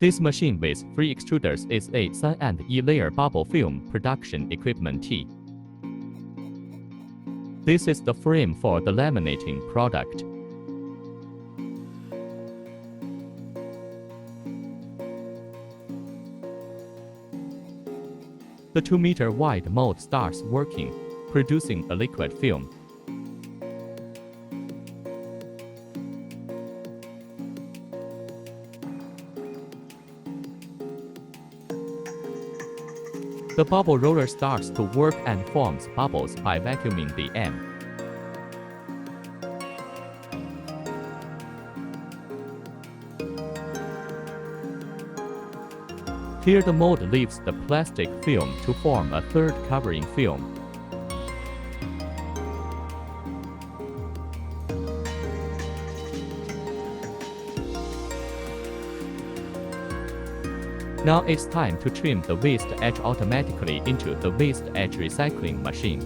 This machine with 3 extruders is a 3 and E-layer bubble film production equipment T. This is the frame for the laminating product. The 2-meter wide mold starts working, producing a liquid film. The bubble roller starts to work and forms bubbles by vacuuming the end. Here the mold leaves the plastic film to form a third covering film. Now it's time to trim the waste edge automatically into the waste edge recycling machine.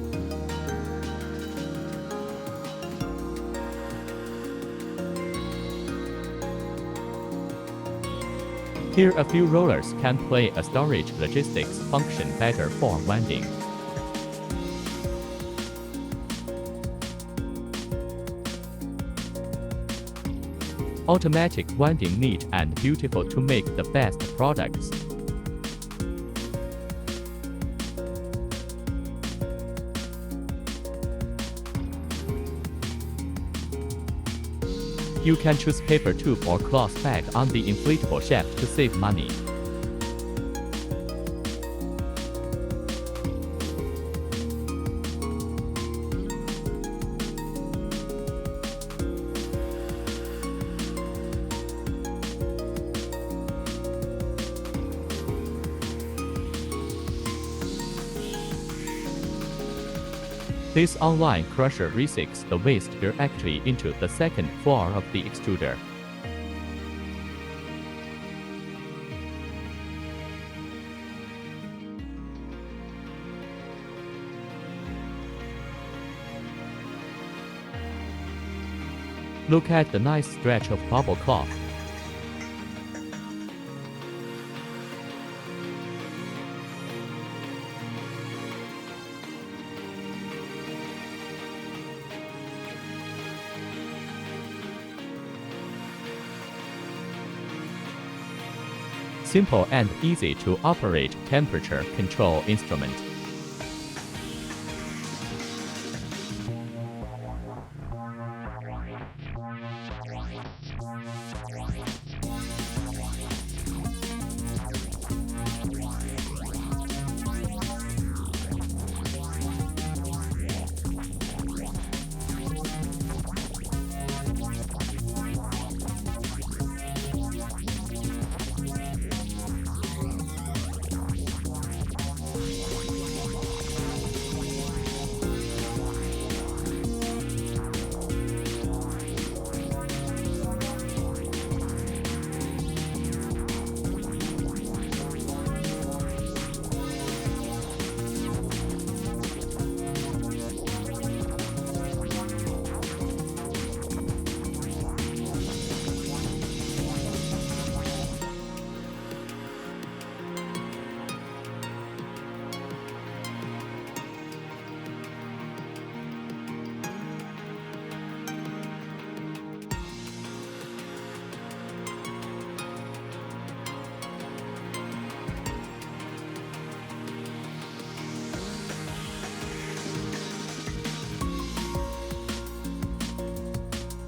Here a few rollers can play a storage logistics function better for winding. Automatic winding neat and beautiful to make the best products. You can choose paper tube or cloth bag on the inflatable shaft to save money. This online crusher recycles the waste directly into the second floor of the extruder. Look at the nice stretch of bubble cloth. Simple and easy to operate temperature control instrument.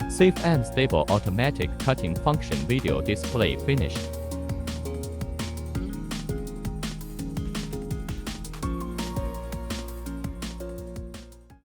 Safe and stable automatic cutting function video display finished.